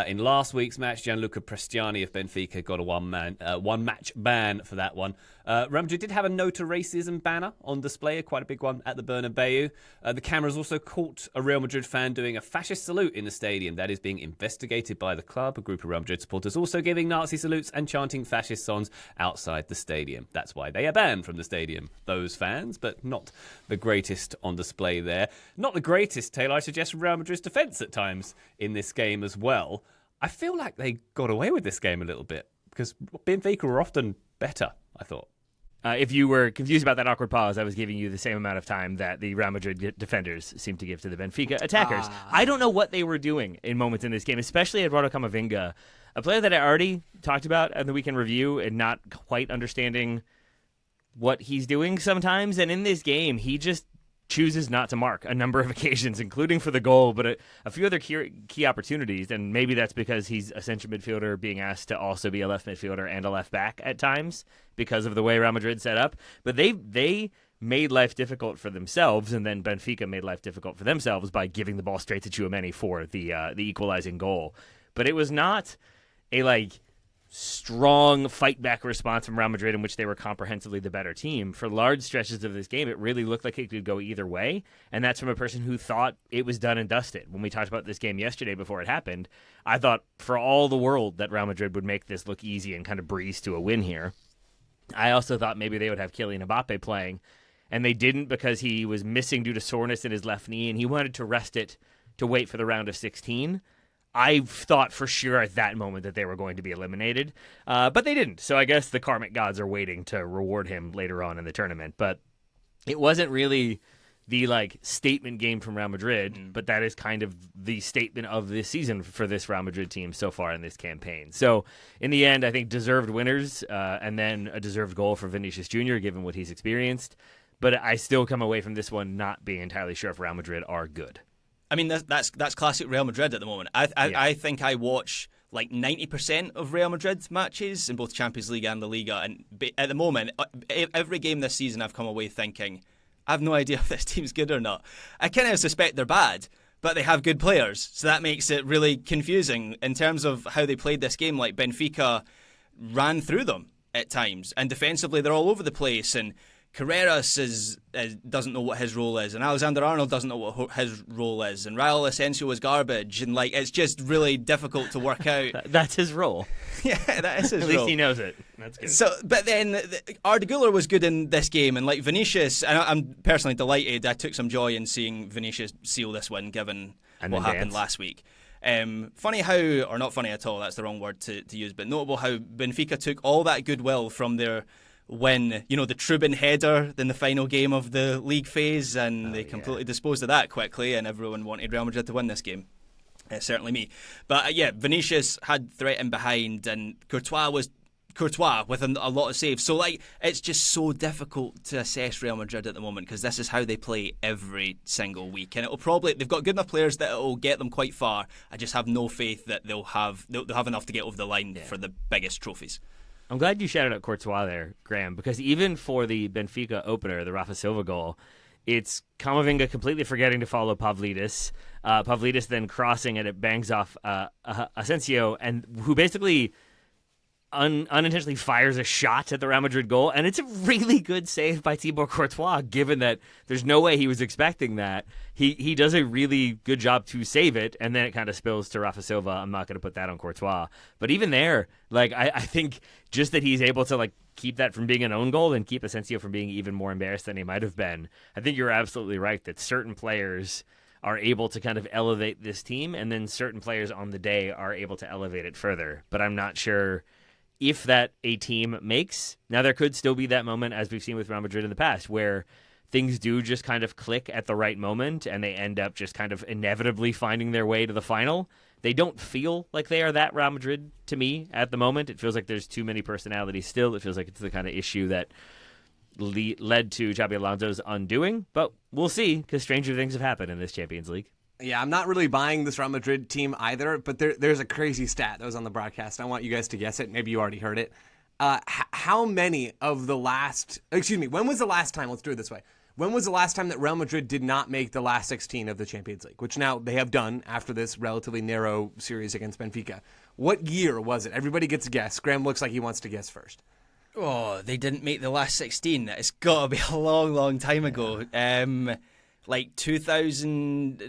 in last week's match. Gianluca Prestiani of Benfica got a one-match ban for that one. Real Madrid did have a no to racism banner on display, quite a big one at the Bernabeu. The cameras also caught a Real Madrid fan doing a fascist salute in the stadium. That is being investigated by the club. A group of Real Madrid supporters also giving Nazi salutes and chanting fascist songs outside the stadium. That's why they are banned from the stadium, those fans, but not the greatest on display there. Not the greatest, Taylor, I suggest, Real Madrid's defence at times in this game as well. I feel like they got away with this game a little bit because Benfica were often better, I thought. If you were confused about that awkward pause, I was giving you the same amount of time that the Real Madrid defenders seem to give to the Benfica attackers. I don't know what they were doing in moments in this game, especially Eduardo Camavinga, a player that I already talked about in the weekend review and not quite understanding what he's doing sometimes. And in this game, he just chooses not to mark a number of occasions, including for the goal, but a few other key opportunities. And maybe that's because he's a central midfielder being asked to also be a left midfielder and a left back at times because of the way Real Madrid set up. But they made life difficult for themselves, and then Benfica made life difficult for themselves by giving the ball straight to Tchouaméni for the equalizing goal. But it was not a strong fight back response from Real Madrid in which they were comprehensively the better team. For large stretches of this game, it really looked like it could go either way, and that's from a person who thought it was done and dusted. When we talked about this game yesterday before it happened, I thought for all the world that Real Madrid would make this look easy and kind of breeze to a win here. I also thought maybe they would have Kylian Mbappe playing, and they didn't because he was missing due to soreness in his left knee, and he wanted to rest it to wait for the round of 16. I thought for sure at that moment that they were going to be eliminated, but they didn't. So I guess the karmic gods are waiting to reward him later on in the tournament. But it wasn't really the statement game from Real Madrid, but that is kind of the statement of this season for this Real Madrid team so far in this campaign. So in the end, I think deserved winners, and then a deserved goal for Vinicius Jr. given what he's experienced. But I still come away from this one not being entirely sure if Real Madrid are good. I mean, that's classic Real Madrid at the moment. I think I watch 90% of Real Madrid matches in both Champions League and La Liga, and at the moment, every game this season I've come away thinking, I have no idea if this team's good or not. I kind of suspect they're bad, but they have good players, so that makes it really confusing in terms of how they played this game. Like Benfica ran through them at times, and defensively they're all over the place, and Carreras doesn't know what his role is, and Alexander-Arnold doesn't know what his role is, and Raul Asensio is garbage, and it's just really difficult to work out. That's his role. Yeah, that is his role. At least he knows it. That's good. So, but then Arda Güler was good in this game, and Vinicius, and I'm personally delighted. I took some joy in seeing Vinicius seal this win, given what happened last week. Funny how, or not funny at all, that's the wrong word to use, but notable how Benfica took all that goodwill from their win, the Trubin header in the final game of the league phase, and they completely disposed of that quickly, and everyone wanted Real Madrid to win this game. Certainly me. But Vinicius had threat in behind, and Courtois with a lot of saves. So it's just so difficult to assess Real Madrid at the moment because this is how they play every single week, and they've got good enough players that it'll get them quite far. I just have no faith that they'll have enough to get over the line for the biggest trophies. I'm glad you shouted out Courtois there, Graham, because even for the Benfica opener, the Rafa Silva goal, it's Camavinga completely forgetting to follow Pavlidis. Pavlidis then crossing, and it bangs off Asensio, and who basically unintentionally fires a shot at the Real Madrid goal, and it's a really good save by Thibaut Courtois, given that there's no way he was expecting that. He does a really good job to save it, and then it kind of spills to Rafa Silva. I'm not going to put that on Courtois. But even there, I think just that he's able to keep that from being an own goal and keep Asensio from being even more embarrassed than he might have been. I think you're absolutely right that certain players are able to kind of elevate this team, and then certain players on the day are able to elevate it further. But I'm not sure if that a team makes. Now, there could still be that moment, as we've seen with Real Madrid in the past, where things do just kind of click at the right moment and they end up just kind of inevitably finding their way to the final. They don't feel like they are that Real Madrid to me at the moment. It feels like there's too many personalities still. It feels like it's the kind of issue that led to Xabi Alonso's undoing. But we'll see, because stranger things have happened in this Champions League. Yeah, I'm not really buying this Real Madrid team either, but there's a crazy stat that was on the broadcast. I want you guys to guess it. Maybe you already heard it. How many of the last... Excuse me, when was the last time... Let's do it this way. When was the last time that Real Madrid did not make the last 16 of the Champions League, which now they have done after this relatively narrow series against Benfica? What year was it? Everybody gets a guess. Graham looks like he wants to guess first. Oh, they didn't make the last 16. It's got to be a long, long time ago. 2000,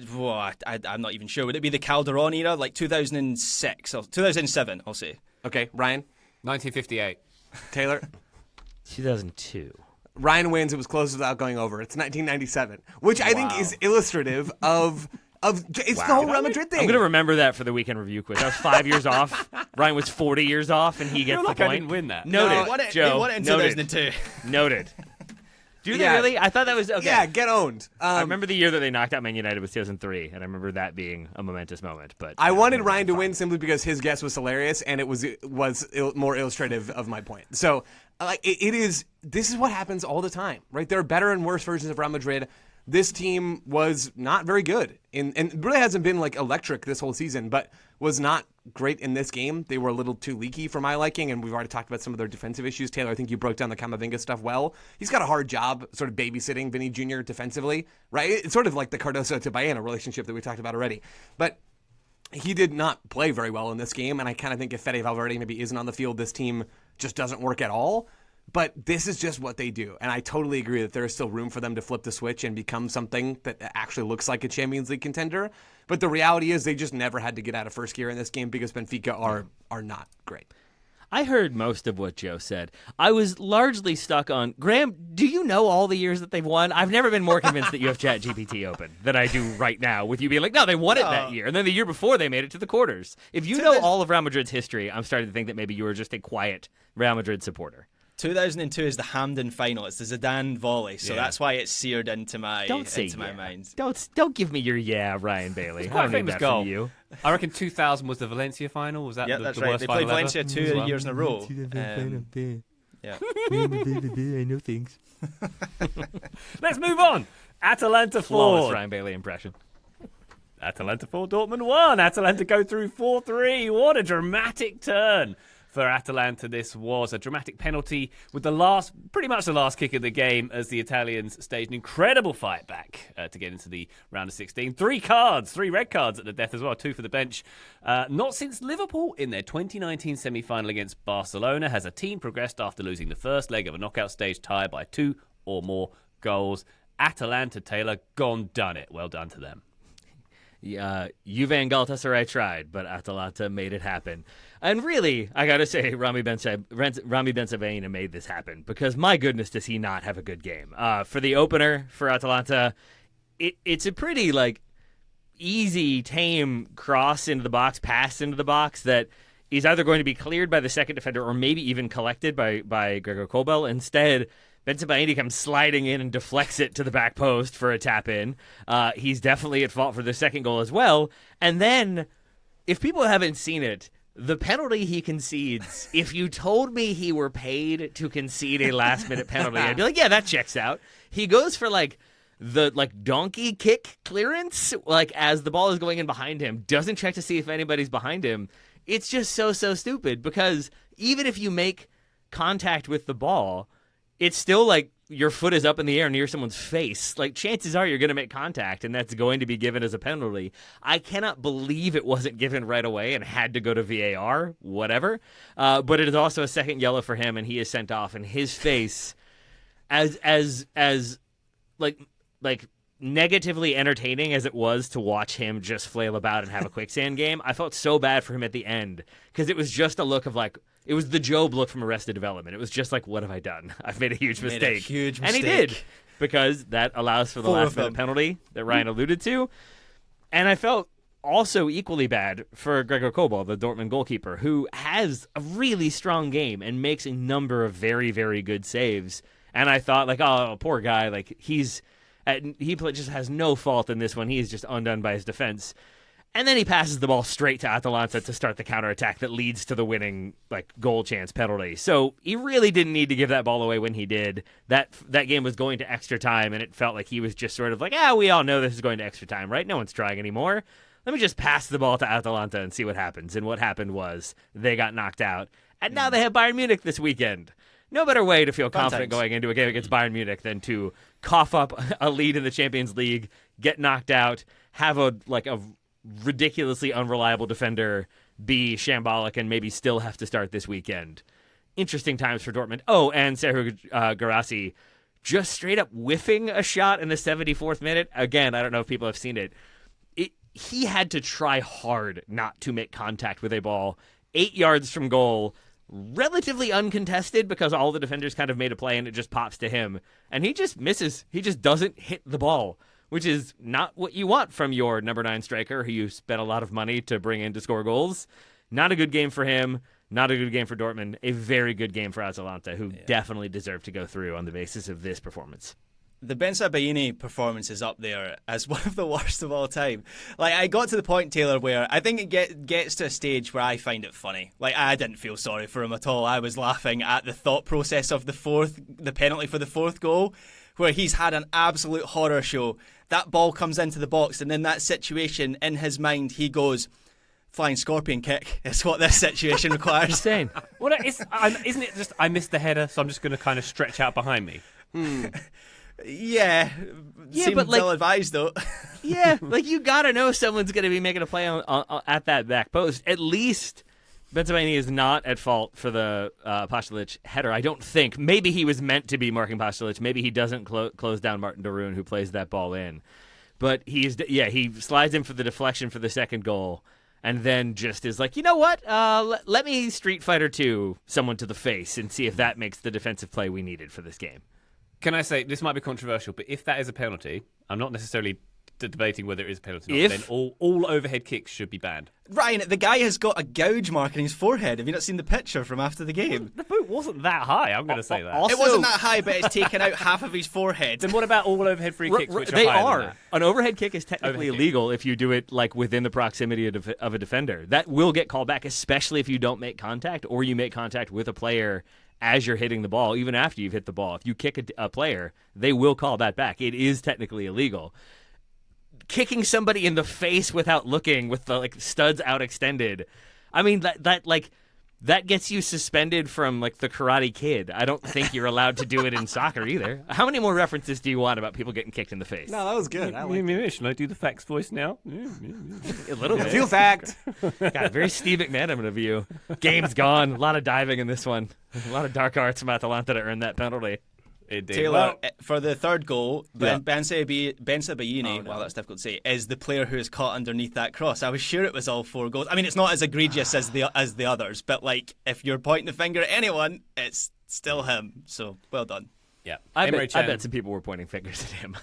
I'm not even sure. Would it be the Calderon era? 2006 or 2007, I'll say. Okay, Ryan? 1958. Taylor? 2002. Ryan wins. It was close without going over. It's 1997, which I think is illustrative of it's the whole Real Madrid thing. I'm going to remember that for the weekend review quiz. I was 5 years off. Ryan was 40 years off, and he gets the point. I didn't win that. Noted. Joe, they won it in 2002. Noted. Do they really? I thought that was okay. Yeah, get owned. I remember the year that they knocked out Man United was 2003, and I remember that being a momentous moment. But I wanted Ryan to win simply because his guess was hilarious, and it was more illustrative of my point. So, it is. This is what happens all the time, right? There are better and worse versions of Real Madrid. this team was not very good. And really hasn't been like electric this whole season, but was not great in this game. They were a little too leaky for my liking, and we've already talked about some of their defensive issues. Taylor, I think you broke down the Camavinga stuff well. He's got a hard job sort of babysitting Vinny Jr. defensively, right? It's sort of like the Cardoso to Baena relationship that we talked about already. But he did not play very well in this game, and I kind of think if Fede Valverde maybe isn't on the field, this team just doesn't work at all. But this is just what they do. And I totally agree that there is still room for them to flip the switch and become something that actually looks like a Champions League contender. But the reality is they just never had to get out of first gear in this game because Benfica are not great. I heard most of what Joe said. I was largely stuck on, Graham, do you know all the years that they've won? I've never been more convinced that you have ChatGPT open than I do right now, with you being like, no, they won it that year. And then the year before, they made it to the quarters. If you know all of Real Madrid's history, I'm starting to think that maybe you were just a quiet Real Madrid supporter. 2002 is the Hamden final. It's the Zidane volley, so that's why it's seared into my mind. Don't give me your Ryan Bailey. Quite a I don't need famous that goal. from you. I reckon 2000 was the Valencia final. Was that That's the right. worst They final played Valencia ever? 2 years in a row. Yeah. I know things. Let's move on. Atalanta 4. Flawless Ryan Bailey impression. Atalanta 4, Dortmund 1. Atalanta go through 4-3. What a dramatic turn for Atalanta this was. A dramatic penalty with pretty much the last kick of the game as the Italians staged an incredible fight back to get into the round of 16. 3 red cards at the death as well, 2 for the bench. Not since Liverpool in their 2019 semi-final against Barcelona has a team progressed after losing the first leg of a knockout stage tie by 2 or more goals. Atalanta, Taylor, done it. Well done to them. Juve and Galatasaray tried, but Atalanta made it happen. And really, I gotta say, Rami Bensebaini made this happen, because my goodness, does he not have a good game. For the opener for Atalanta, it's a pretty easy, tame cross into the box, pass into the box that is either going to be cleared by the second defender or maybe even collected by Gregor Kobel. Instead, Bensebaini comes sliding in and deflects it to the back post for a tap-in. He's definitely at fault for the second goal as well. And then, if people haven't seen it, the penalty he concedes, if you told me he were paid to concede a last-minute penalty, I'd be like, yeah, that checks out. He goes for, the donkey kick clearance, as the ball is going in behind him, doesn't check to see if anybody's behind him. It's just so stupid, because even if you make contact with the ball, it's still your foot is up in the air near someone's face. Chances are you're going to make contact, and that's going to be given as a penalty. I cannot believe it wasn't given right away and had to go to VAR, whatever. But it is also a second yellow for him, and he is sent off. And his face, as negatively entertaining as it was to watch him just flail about and have a quicksand game, I felt so bad for him at the end, because it was just a look of it was the Job look from Arrested Development. It was just what have I done? I've made a huge mistake. And he did, because that allows for the last-minute penalty that Ryan alluded to. And I felt also equally bad for Gregor Kobel, the Dortmund goalkeeper, who has a really strong game and makes a number of very, very good saves. And I thought, oh, poor guy, he just has no fault in this one. He is just undone by his defense. And then he passes the ball straight to Atalanta to start the counterattack that leads to the winning goal chance penalty. So he really didn't need to give that ball away when he did. That game was going to extra time, and it felt like he was just sort of we all know this is going to extra time, right? No one's trying anymore. Let me just pass the ball to Atalanta and see what happens. And what happened was they got knocked out. And now they have Bayern Munich this weekend. No better way to feel confident going into a game against Bayern Munich than to cough up a lead in the Champions League, get knocked out, have a ridiculously unreliable defender be shambolic, and maybe still have to start this weekend. Interesting times for Dortmund. Oh, and Sergio Guirassy just straight up whiffing a shot in the 74th minute. Again, I don't know if people have seen it. He had to try hard not to make contact with a ball 8 yards from goal, relatively uncontested, because all the defenders kind of made a play and it just pops to him. And he just misses. He just doesn't hit the ball, which is not what you want from your number 9 striker who you spent a lot of money to bring in to score goals. Not a good game for him. Not a good game for Dortmund. A very good game for Atalanta, who definitely deserve to go through on the basis of this performance. The Bensebaini performance is up there as one of the worst of all time. I got to the point, Taylor, where I think it gets to a stage where I find it funny. I didn't feel sorry for him at all. I was laughing at the thought process of the penalty for the fourth goal, where he's had an absolute horror show. That ball comes into the box, and in that situation, in his mind, he goes, flying scorpion kick is what this situation requires. Insane. Well, isn't it just I missed the header, so I'm just going to kind of stretch out behind me? Yeah, seems but, like, ill-advised, though. Yeah, like you gotta know someone's gonna be making a play on at that back post. At least Benzebaini is not at fault for the Pasalic header. I don't think. Maybe he was meant to be marking Pasalic. Maybe he doesn't close down Martin Darun, who plays that ball in. But he slides in for the deflection for the second goal, and then just is like, you know what? Let me Street Fighter 2 someone to the face and see if that makes the defensive play we needed for this game. Can I say, this might be controversial, but if that is a penalty, I'm not necessarily debating whether it is a penalty or not, then all overhead kicks should be banned. Ryan, the guy has got a gouge mark in his forehead. Have you not seen the picture from after the game? The boot wasn't that high, I'm going to say that. Also, It wasn't that high, but it's taken out half of his forehead. Then what about all overhead free kicks, which they are higher are. than that? An overhead kick is technically Overhead kick. illegal if you do it like within the proximity of a defender. That will get called back, especially if you don't make contact or you make contact with a player as you're hitting the ball, even after you've hit the ball. If you kick a player, they will call that back. It is technically illegal. Kicking somebody in the face without looking, with the studs out extended, I mean that gets you suspended from the Karate Kid. I don't think you're allowed to do it in soccer either. How many more references do you want about people getting kicked in the face? No, that was good. I like it. Should I do the facts voice now? A little bit. Feel fact. God, very Steve McManaman of you. Game's gone. A lot of diving in this one. A lot of dark arts from Atalanta to earn that penalty. Indeed. Taylor, for the third goal, Yeah. Benzebaini, wow, that's difficult to say, is the player who is caught underneath that cross. I was sure it was all 4 goals. I mean, it's not as egregious as the others, but if you're pointing the finger at anyone, it's still him. So, well done. Yeah. I Emre Can. bet some people were pointing fingers at him.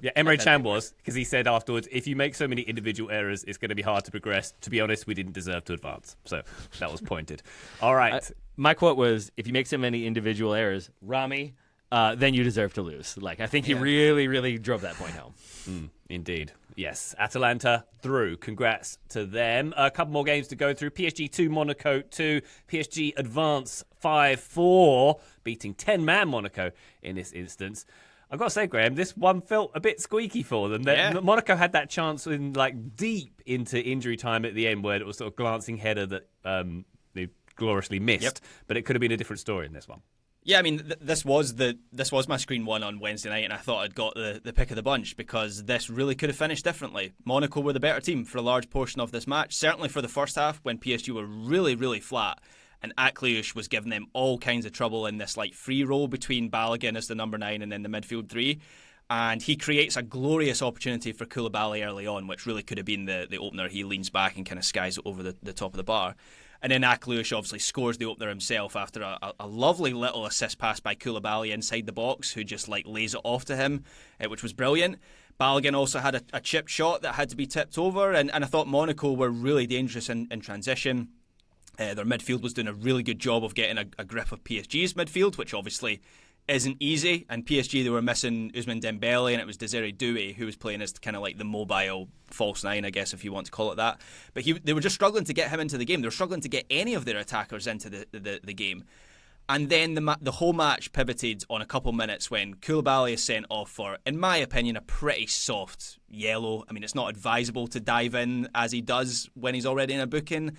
Yeah, Emre Can was, because he said afterwards, if you make so many individual errors, it's going to be hard to progress. To be honest, we didn't deserve to advance. So that was pointed. All right. My quote was, if you make so many individual errors, Rami, then you deserve to lose. I think he really, really drove that point home. Indeed. Yes. Atalanta through. Congrats to them. A couple more games to go through. PSG 2, Monaco 2. PSG advance 5-4, beating 10-man Monaco in this instance. I've got to say, Graham, this one felt a bit squeaky for them. Monaco had that chance in deep into injury time at the end where it was sort of glancing header that they gloriously missed. But it could have been a different story in this one. Yeah, I mean, this was my screen one on Wednesday night, and I thought I'd got the pick of the bunch because this really could have finished differently. Monaco were the better team for a large portion of this match, certainly for the first half when PSG were really, really flat, and Akliush was giving them all kinds of trouble in this free roll between Balogun as the number 9 and then the midfield 3. And he creates a glorious opportunity for Koulibaly early on, which really could have been the opener. He leans back and kind of skies it over the top of the bar. And then Akliush obviously scores the opener himself after a lovely little assist pass by Koulibaly inside the box, who just lays it off to him, which was brilliant. Balogun also had a chipped shot that had to be tipped over, and I thought Monaco were really dangerous in transition. Their midfield was doing a really good job of getting a grip of PSG's midfield, which obviously isn't easy. And PSG, they were missing Ousmane Dembele, and it was Desiree Doué who was playing as kind of the mobile false 9, I guess, if you want to call it that. But they were just struggling to get him into the game. They were struggling to get any of their attackers into the game. And then the whole match pivoted on a couple minutes when Koulibaly is sent off for, in my opinion, a pretty soft yellow. I mean, it's not advisable to dive in as he does when he's already in a booking.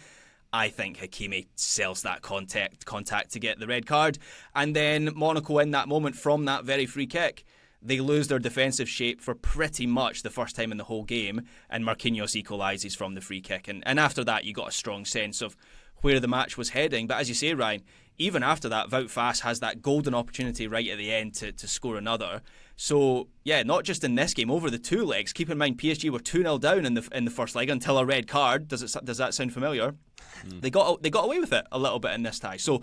I think Hakimi sells that contact to get the red card. And then Monaco, in that moment, from that very free kick, they lose their defensive shape for pretty much the first time in the whole game, and Marquinhos equalises from the free kick. And after that, you got a strong sense of where the match was heading. But as you say, Ryan, even after that, Wout Faes has that golden opportunity right at the end to score another. So, yeah, not just in this game, over the 2 legs. Keep in mind, PSG were 2-0 down in the first leg until a red card. Does that sound familiar? They got away with it a little bit in this tie. So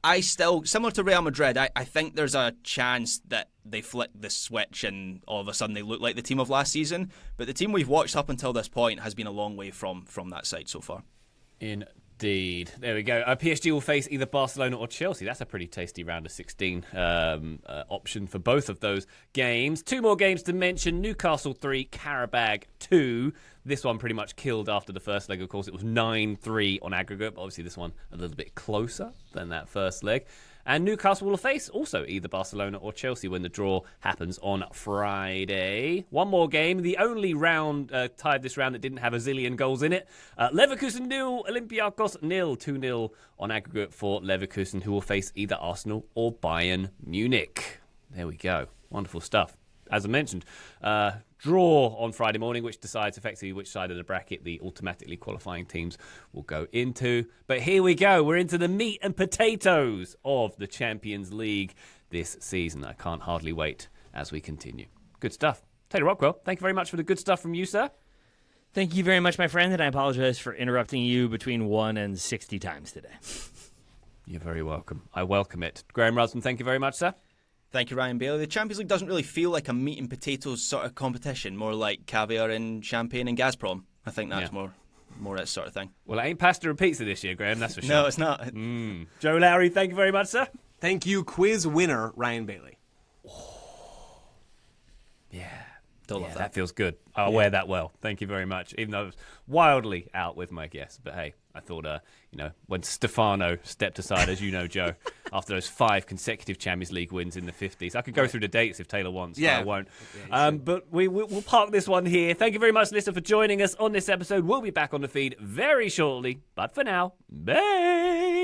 I still, similar to Real Madrid, I think there's a chance that they flick the switch and all of a sudden they look like the team of last season. But the team we've watched up until this point has been a long way from that side so far. Indeed. There we go. PSG will face either Barcelona or Chelsea. That's a pretty tasty round of 16 option for both of those games. 2 more games to mention. Newcastle 3, Qarabag 2. This one pretty much killed after the first leg, of course. It was 9-3 on aggregate, but obviously this one a little bit closer than that first leg. And Newcastle will face also either Barcelona or Chelsea when the draw happens on Friday. One more game, the only round tied this round that didn't have a zillion goals in it. Leverkusen 0, Olympiacos 0, 2-0 on aggregate for Leverkusen, who will face either Arsenal or Bayern Munich. There we go. Wonderful stuff. As I mentioned, draw on Friday morning, which decides effectively which side of the bracket the automatically qualifying teams will go into. But here we go. We're into the meat and potatoes of the Champions League this season. I can't hardly wait as we continue. Good stuff. Taylor Rockwell, thank you very much for the good stuff from you, sir. Thank you very much, my friend, and I apologize for interrupting you between 1 and 60 times today. You're very welcome. I welcome it. Graham Rusden, thank you very much, sir. Thank you, Ryan Bailey. The Champions League doesn't really feel like a meat and potatoes sort of competition, more like caviar and champagne and Gazprom. I think that's more that sort of thing. Well, it ain't pasta and pizza this year, Graham, that's for sure. No, it's not. Joe Lowry, thank you very much, sir. Thank you, quiz winner Ryan Bailey. Yeah. Don't love that. That feels good. I'll wear that well. Thank you very much. Even though I was wildly out with my guess. But hey, I thought, when Stefano stepped aside, as you know, Joe, after those 5 consecutive Champions League wins in the 50s. I could go through the dates if Taylor wants, but I won't. But we'll park this one here. Thank you very much, listener, for joining us on this episode. We'll be back on the feed very shortly. But for now, bye.